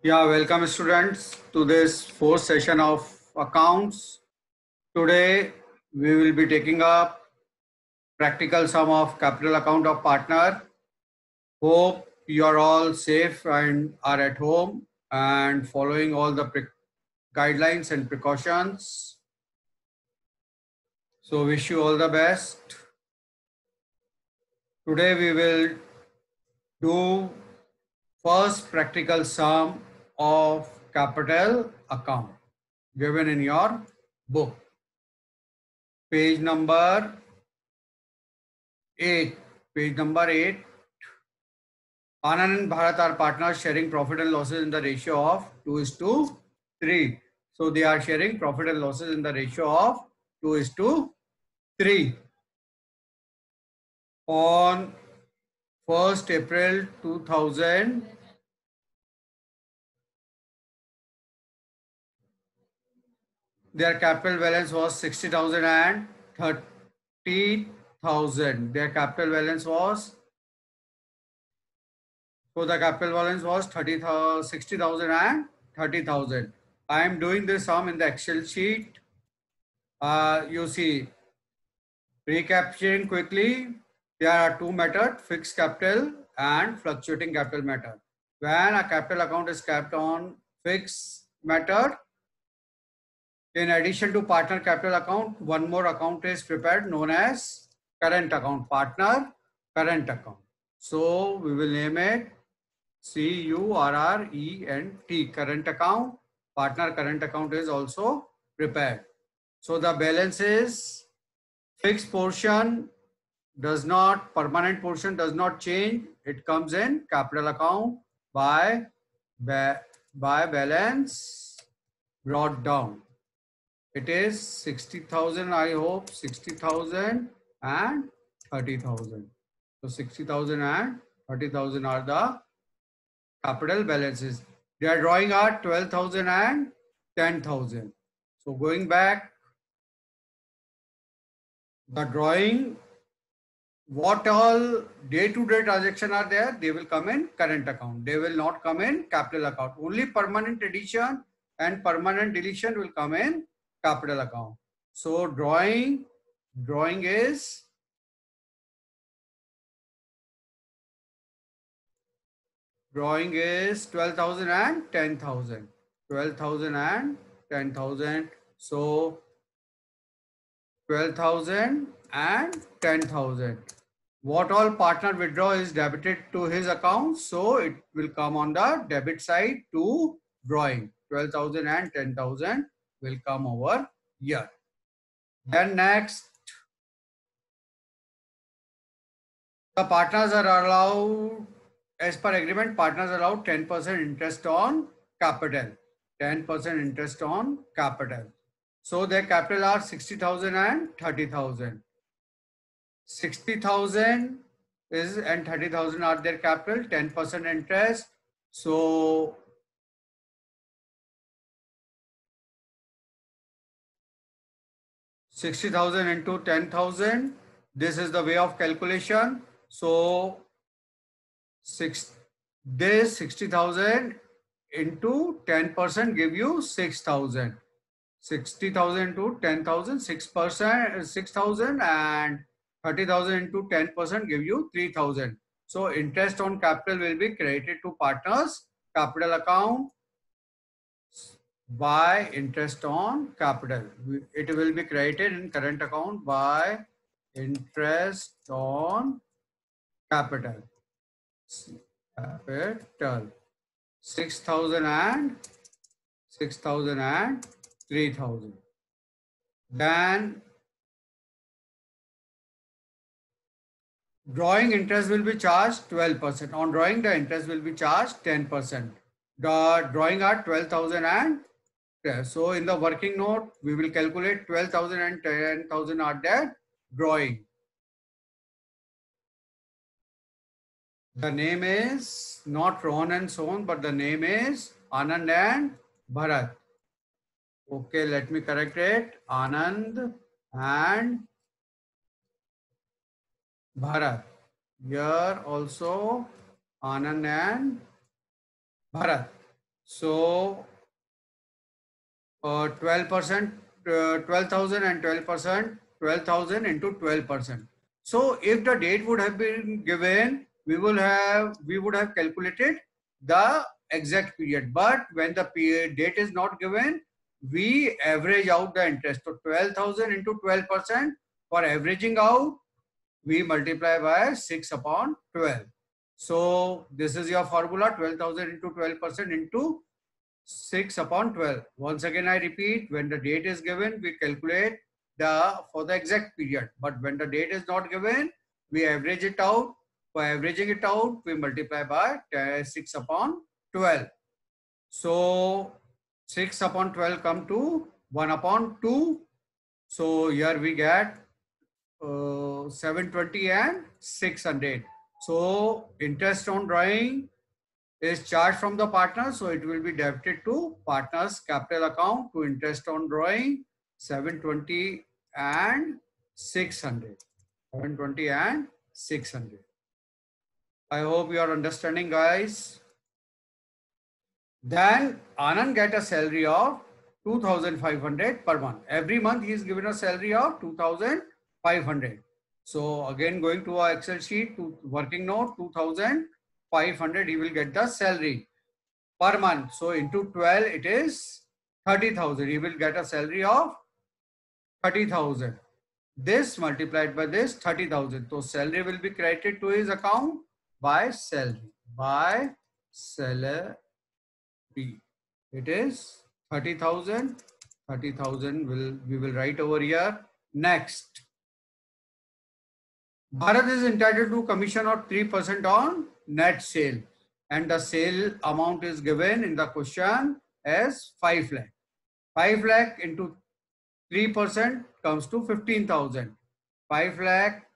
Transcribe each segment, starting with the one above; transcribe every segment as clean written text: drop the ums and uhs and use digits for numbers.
Yeah, welcome students to this fourth session of accounts. Today we will be taking up practical sum of capital account of partner. Hope you are all safe and are at home and following all the guidelines and precautions. So wish you all the best. Today we will do first practical sum of capital account given in your book. Page number 8. Page number 8. Anand and Bharat are partners sharing profit and losses in the ratio of 2:3. So they are sharing profit and losses in the ratio of 2:3. On 1st April 2000, their capital balance was 60,000 and 30,000. Their capital balance was, so the capital balance was 60,000 and 30,000. I am doing this sum in the Excel sheet. You see, recapturing quickly, there are two methods, fixed capital and fluctuating capital method. When a capital account is kept on fixed method, in addition to partner capital account, one more account is prepared known as current account, partner current account. So we will name it CURRENT, current account. Partner current account is also prepared. So the balance is fixed portion permanent portion does not change. It comes in capital account by balance brought down. It is 60,000, I hope, 60,000 and 30,000. So 60,000 and 30,000 are the capital balances. They are drawing at 12,000 and 10,000. So going back, the drawing, what all day-to-day transactions are there, they will come in current account. They will not come in capital account. Only permanent addition and permanent deletion will come in capital account. So drawing is 12,000 and 10,000. 12,000 and 10,000. So 12,000 and 10,000. What all partner withdraw is debited to his account, so it will come on the debit side to drawing. 12,000 and 10,000 will come over here. Then next, the partners are allowed, as per agreement, partners are allowed 10% interest on capital. 10% interest on capital. So their capital are 60,000 and 30,000. 60,000 is and 30,000 are their capital, 10% interest. So 60,000 into 10,000. This is the way of calculation. So this 60,000 into 10% give you 6,000. 60,000 into 10,000, 6%, 6,000 and 30,000 into 10% give you 3,000. So interest on capital will be credited to partners capital account by interest on capital. It will be credited in current account by interest on capital. 6,000 and 3,000. Then drawing interest will be charged 12%. On drawing, the interest will be charged 10%. The drawing are 12,000 and so in the working note, we will calculate 12,000 and 10,000 are there drawing. The name is not Rohan and Sohan, but the name is Anand and Bharat. Okay, let me correct it. Anand and Bharat. Here also Anand and Bharat. So 12%, 12,000 and 12%, 12,000 into 12%. So if the date would have been given, we would have calculated the exact period. But when the date is not given, we average out the interest. So 12,000 into 12%, for averaging out, we multiply by 6 upon 12. So this is your formula, 12,000 into 12% into 6 upon 12. Once again, I repeat, when the date is given, we calculate for the exact period. But when the date is not given, we average it out. For averaging it out, we multiply by 6 upon 12. So 6 upon 12 come to 1 upon 2. So here we get 720 and 600. So interest on drawing is charged from the partner, so it will be debited to partner's capital account to interest on drawing 720 and 600. 720 and 600. I hope you are understanding, guys. Then Anand get a salary of 2,500 per month. Every month he is given a salary of 2,500. So again, going to our Excel sheet, to working note, 2,500 he will get the salary per month. So into 12 it is 30,000. He will get a salary of 30,000. This multiplied by this 30,000. So salary will be credited to his account by salary. By salary. It is 30,000. 30,000 we will write over here. Next. Bharat is entitled to commission of 3% on net sale, and the sale amount is given in the question as 5 lakh. 5 lakh into 3% comes to 15,000. 5 lakh,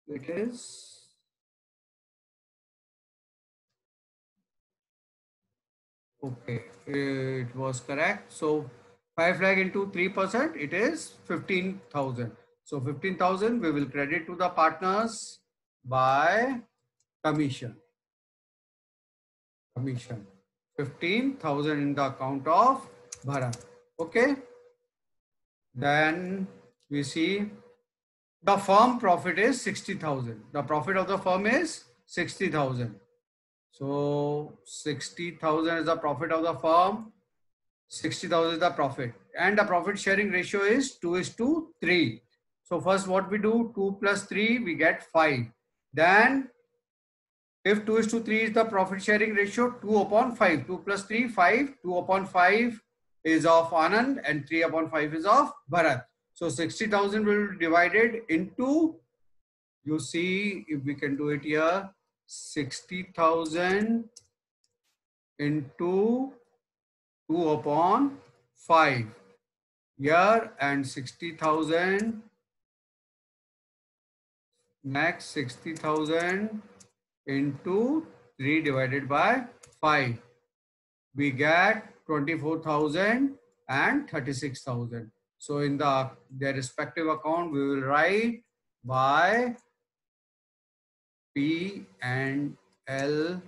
it is, okay, it was correct. So 5 lakh into 3%, it is 15,000. So 15,000 we will credit to the partners by commission. Commission. 15,000 in the account of Bharat. Okay. Then we see the firm profit is 60,000. The profit of the firm is 60,000. So 60,000 is the profit of the firm. 60,000 is the profit. And the profit sharing ratio is 2:3. So first what we do, 2 plus 3, we get 5. Then if 2:3 is the profit sharing ratio, 2 upon 5. 2 plus 3, 5. 2 upon 5 is of Anand and 3 upon 5 is of Bharat. So 60,000 will be divided into, you see, if we can do it here, 60,000 into 2 upon 5 here, and 60,000, next 60,000 into 3 divided by 5. We get 24,000 and 36,000. So in their respective account, we will write by P and L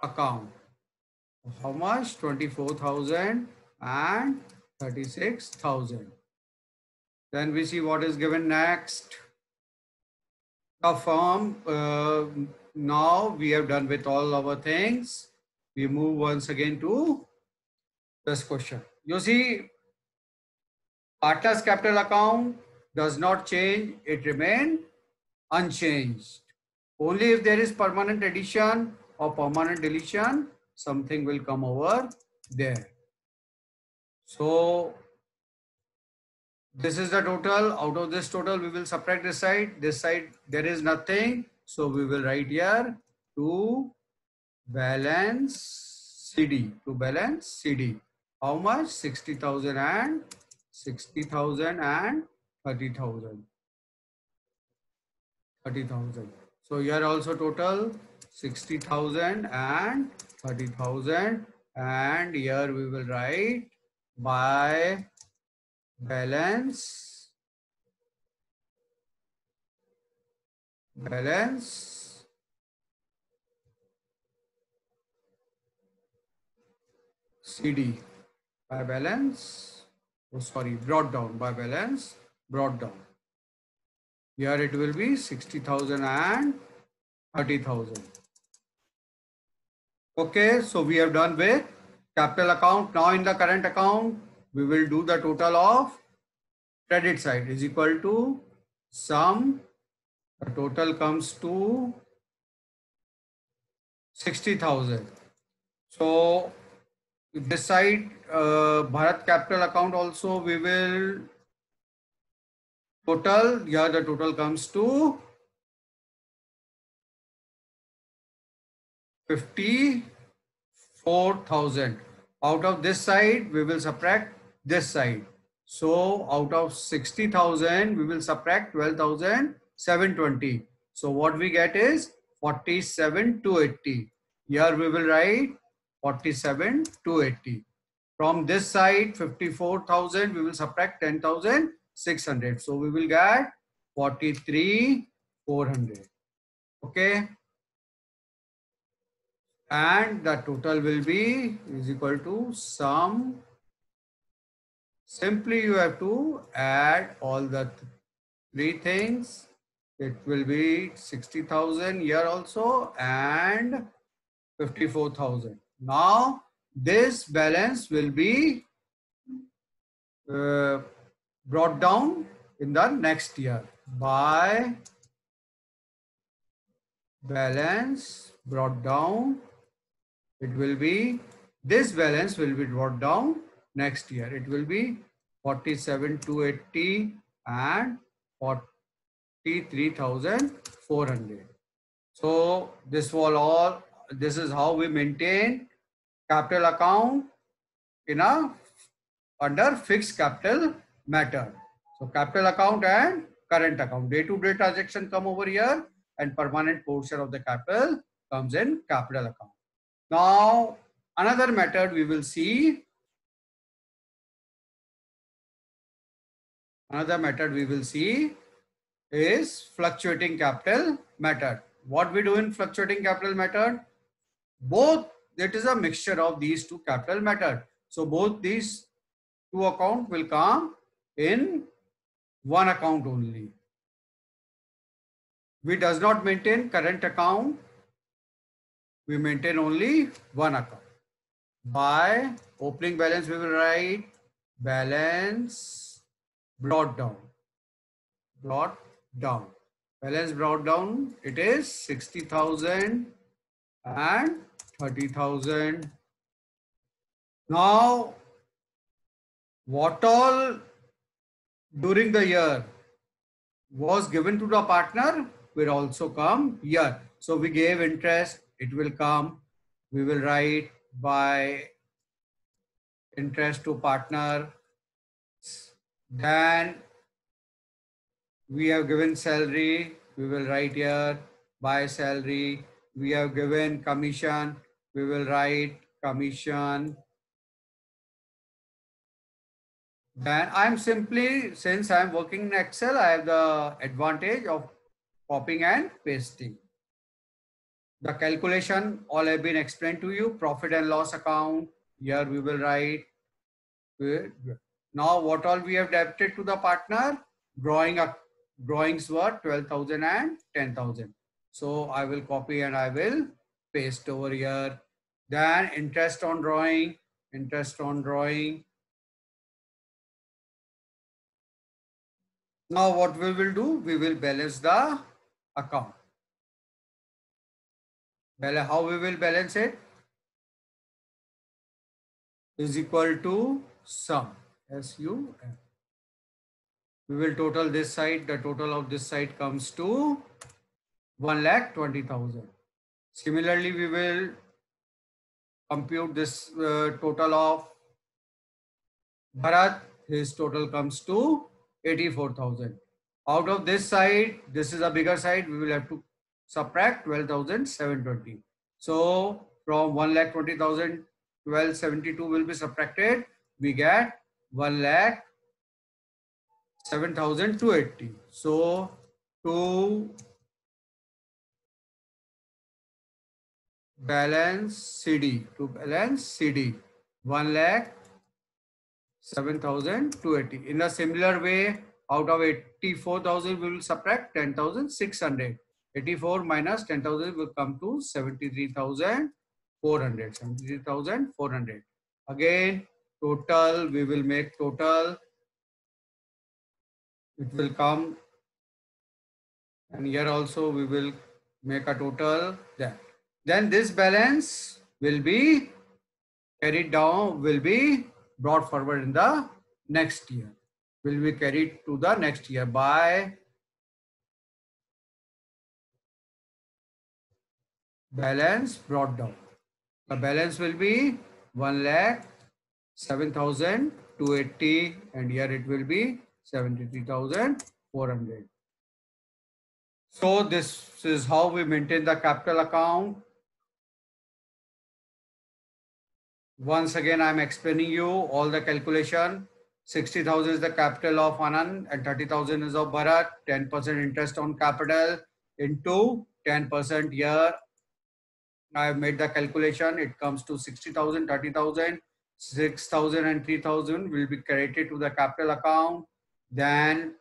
account. How much? 24,000 and 36,000. Then we see what is given next. The firm, now we have done with all our things. We move once again to this question. You see, partner's capital account does not change. It remains unchanged. Only if there is permanent addition or permanent deletion, something will come over there. So this is the total. Out of this total, we will subtract this side. This side, there is nothing. So we will write here to balance CD. To balance CD. How much? 60,000 and 60,000 and 30,000. 30,000. So here also total 60,000 and 30,000, and here we will write by balance CD by balance. Oh, sorry, brought down by balance, brought down. Here it will be 60,000 and 30,000. Okay, so we have done with capital account. Now in the current account, we will do the total of credit side is equal to sum. The total comes to 60,000. So this side, Bharat capital account also we will total. Here the total comes to 54,000. Out of this side, we will subtract this side. So out of 60,000, we will subtract 12,720. So what we get is 47,280. Here we will write 47,280. From this side, 54,000, we will subtract 10,600. So we will get 43,400. Okay. And the total will be is equal to sum. Simply you have to add all the three things. It will be 60,000 here also and 54,000. Now this balance will be brought down in the next year by balance brought down. It will be, this balance will be brought down next year. It will be 47,280 and 43,400. So this was all. This is how we maintain capital account in a under fixed capital method. So capital account and current account. Day-to-day transaction come over here and permanent portion of the capital comes in capital account. Now, another method we will see. Another method we will see is fluctuating capital method. What we do in fluctuating capital method? Both, it is a mixture of these two capital method. So both these two accounts will come in one account only. We does not maintain current account. We maintain only one account. By opening balance, we will write balance brought down. Brought down. Balance brought down, it is 60,000 and 30,000. Now, what all during the year was given to the partner will also come here. So we gave interest, it will come. We will write by interest to partner. Then we have given salary, we will write here by salary. We have given commission, we will write commission. Then I'm simply, since I'm working in Excel, I have the advantage of copying and pasting. The calculation all have been explained to you. Profit and loss account, here we will write. Now what all we have debited to the partner? Drawings were 12,000 and 10,000. So I will copy and I will paste over here. Then interest on drawing, interest on drawing. Now what we will do? We will balance the account. How we will balance it? Is equal to sum. SUM. We will total this side. The total of this side comes to 1,20,000. Similarly, we will compute this total of Bharat. His total comes to 84,000. Out of this side, this is a bigger side. We will have to subtract 12,720. So from 1,20,000, 1272 will be subtracted. We get 1,07,280. So to balance CD, 1,07,280. In a similar way, out of 84,000, we will subtract 10,600. 84 minus 10,000 will come to 73,400. 73,400. Again, total, we will make total. It will come, and here also we will make a total. Then this balance will be carried down, will be brought forward in the next year, will be carried to the next year by balance brought down. The balance will be 1,07,280, and here it will be 73,400. So this is how we maintain the capital account. Once again, I'm explaining you all the calculation. 60,000 is the capital of Anand and 30,000 is of Bharat. 10% interest on capital into 10% here. I've made the calculation. It comes to 60,000, 30,000, 6,000 and 3,000 will be credited to the capital account. Then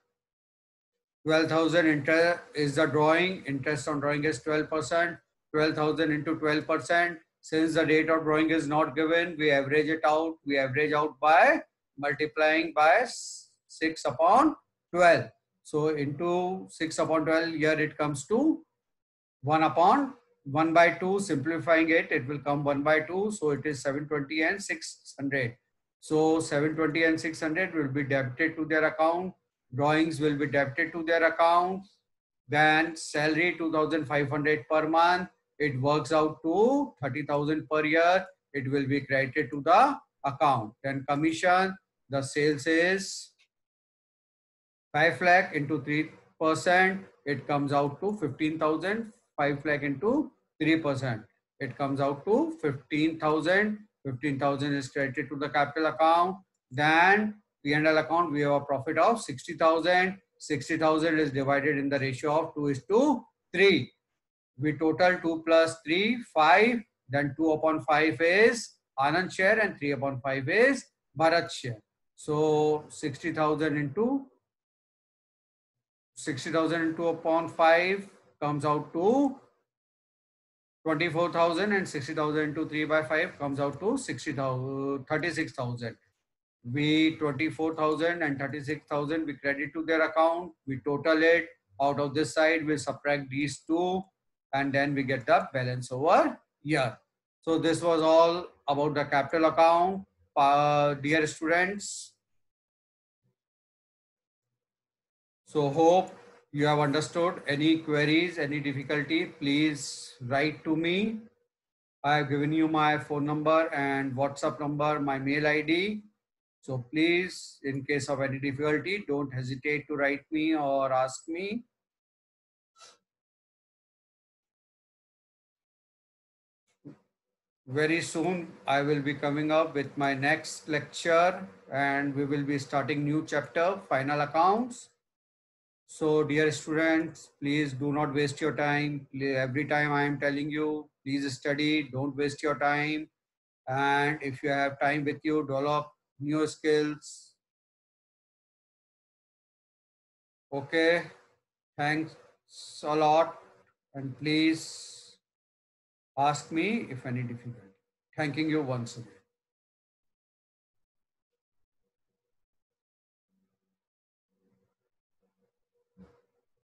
12,000 interest is the drawing. Interest on drawing is 12%. 12,000 into 12%. Since the date of drawing is not given, we average it out. We average out by multiplying by 6 upon 12. So into 6 upon 12, here it comes to 1 upon 1 by 2. Simplifying it, it will come 1 by 2. So it is 720 and 600. So 720 and 600 will be debited to their account. Drawings will be debited to their account. Then salary 2,500 per month. It works out to 30,000 per year. It will be credited to the account. Then commission, the sales is 5 lakh into 3%. It comes out to 15,000. 5 lakh into 3%. It comes out to 15,000. 15,000 is credited to the capital account. Then P&L account, we have a profit of 60,000. 60,000 is divided in the ratio of 2:3. We total 2 plus 3, 5. Then 2 upon 5 is Anand share and 3 upon 5 is Bharat share. So 60,000 into 2 upon 5 comes out to 24,000, and 60,000 into 3 by 5 comes out to 36,000. We 24,000 and 36,000 we credit to their account. We total it. Out of this side, we subtract these two, and then we get the balance over here. So this was all about the capital account. Dear students, so hope you have understood. Any queries, any difficulty, please write to me. I have given you my phone number and WhatsApp number, my mail ID. So please, in case of any difficulty, don't hesitate to write me or ask me. Very soon, I will be coming up with my next lecture, and we will be starting new chapter, final accounts. So dear students, please do not waste your time. Every time I am telling you, please study, don't waste your time. And if you have time with you, develop new skills. Okay, thanks a lot, and please ask me if any difficulty. Thanking you once again.